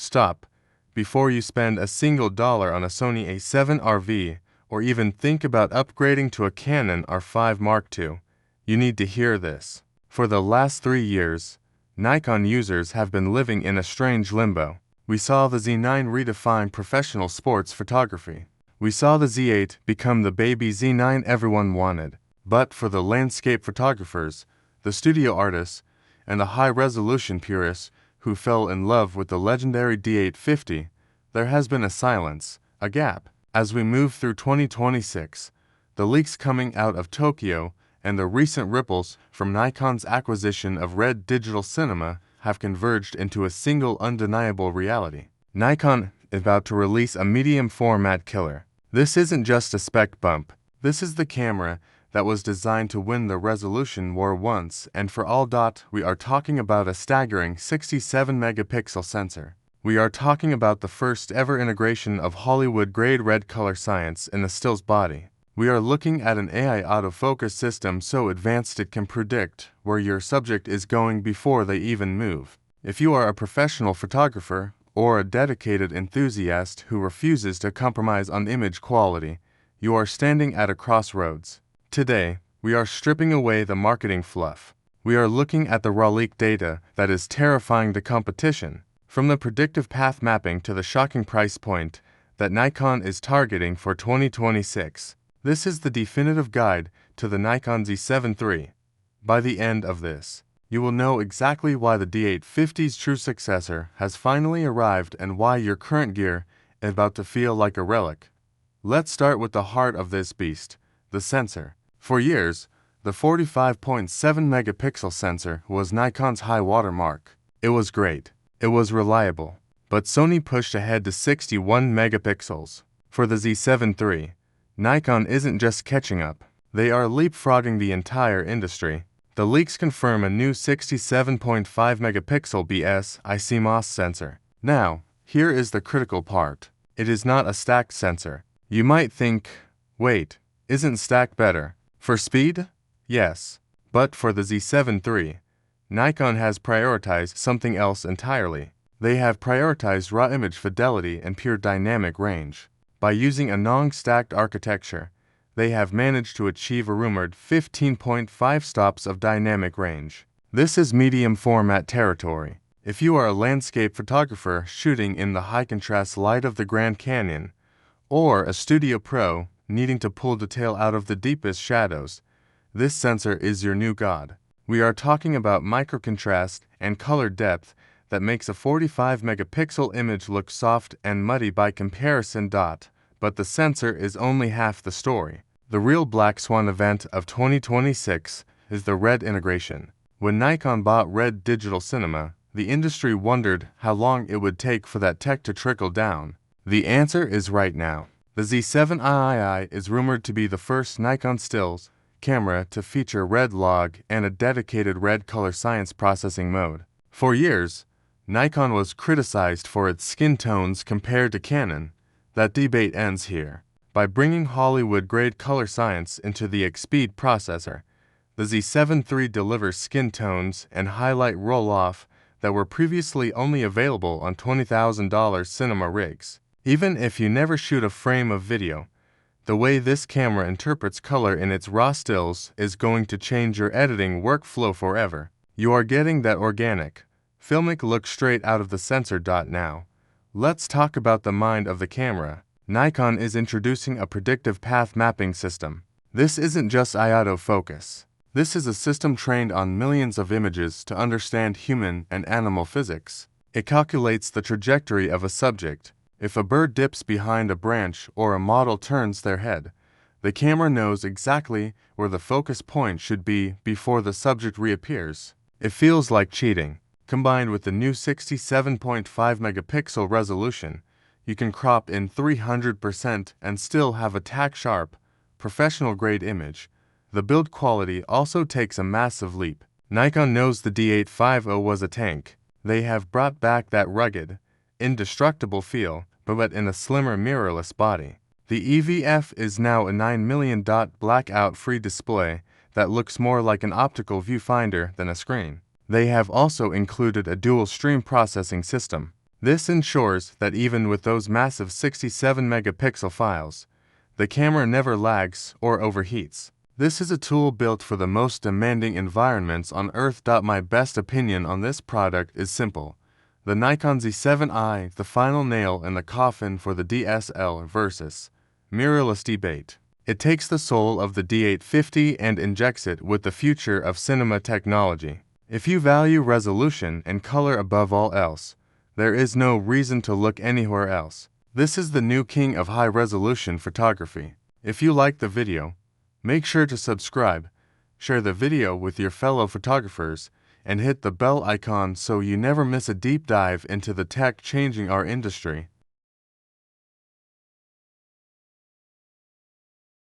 Stop. Before you spend a single dollar on a Sony A7RV, or even think about upgrading to a Canon R5 Mark II, you need to hear this. For the last 3 years, Nikon users have been living in a strange limbo. We saw the Z9 redefine professional sports photography. We saw the Z8 become the baby Z9 everyone wanted. But for the landscape photographers, the studio artists, and the high-resolution purists who fell in love with the legendary D850, there has been a silence, a gap. As we move through 2026, the leaks coming out of Tokyo and the recent ripples from Nikon's acquisition of Red Digital Cinema have converged into a single undeniable reality. Nikon is about to release a medium format killer. This isn't just a spec bump. This is the camera that was designed to win the resolution war once and for all. We are talking about a staggering 67 megapixel sensor. We are talking about the first ever integration of Hollywood-grade red color science in a still's body. We are looking at an AI autofocus system so advanced it can predict where your subject is going before they even move. If you are a professional photographer or a dedicated enthusiast who refuses to compromise on image quality, you are standing at a crossroads. Today, we are stripping away the marketing fluff. We are looking at the raw leak data that is terrifying the competition. From the predictive path mapping to the shocking price point that Nikon is targeting for 2026, this is the definitive guide to the Nikon Z7 III. By the end of this, you will know exactly why the D850's true successor has finally arrived and why your current gear is about to feel like a relic. Let's start with the heart of this beast, the sensor. For years, the 45.7 megapixel sensor was Nikon's high watermark. It was great. It was reliable. But Sony pushed ahead to 61 megapixels. For the Z7 III, Nikon isn't just catching up. They are leapfrogging the entire industry. The leaks confirm a new 67.5 megapixel BSI CMOS sensor. Now, here is the critical part. It is not a stacked sensor. You might think, wait, isn't stacked better? For speed? Yes. But for the Z7 III, Nikon has prioritized something else entirely. They have prioritized raw image fidelity and pure dynamic range. By using a non-stacked architecture, they have managed to achieve a rumored 15.5 stops of dynamic range. This is medium format territory. If you are a landscape photographer shooting in the high-contrast light of the Grand Canyon, or a studio pro needing to pull detail out of the deepest shadows, this sensor is your new god. We are talking about microcontrast and color depth that makes a 45 megapixel image look soft and muddy by comparison. But the sensor is only half the story. The real black swan event of 2026 is the Red integration. When Nikon bought Red Digital Cinema, the industry wondered how long it would take for that tech to trickle down. The answer is right now. The Z7 III is rumored to be the first Nikon stills camera to feature red log and a dedicated red color science processing mode. For years, Nikon was criticized for its skin tones compared to Canon. That debate ends here. By bringing Hollywood-grade color science into the X-Speed processor, the Z7 III delivers skin tones and highlight roll-off that were previously only available on $20,000 cinema rigs. Even if you never shoot a frame of video, the way this camera interprets color in its raw stills is going to change your editing workflow forever. You are getting that organic, filmic look straight out of the sensor. Now, let's talk about the mind of the camera. Nikon is introducing a predictive path mapping system. This isn't just autofocus. This is a system trained on millions of images to understand human and animal physics. It calculates the trajectory of a subject. If a bird dips behind a branch or a model turns their head, the camera knows exactly where the focus point should be before the subject reappears. It feels like cheating. Combined with the new 67.5 megapixel resolution, you can crop in 300% and still have a tack-sharp, professional-grade image. The build quality also takes a massive leap. Nikon knows the D850 was a tank. They have brought back that rugged, indestructible feel, but in a slimmer mirrorless body. The EVF is now a 9 million blackout-free display that looks more like an optical viewfinder than a screen. They have also included a dual stream processing system. This ensures that even with those massive 67 megapixel files, the camera never lags or overheats. This is a tool built for the most demanding environments on Earth. My best opinion on this product is simple. The Nikon Z7i, the final nail in the coffin for the DSL versus mirrorless debate. It takes the soul of the D850 and injects it with the future of cinema technology. If you value resolution and color above all else, there is no reason to look anywhere else. This is the new king of high-resolution photography. If you like the video, make sure to subscribe, share the video with your fellow photographers, and hit the bell icon so you never miss a deep dive into the tech changing our industry.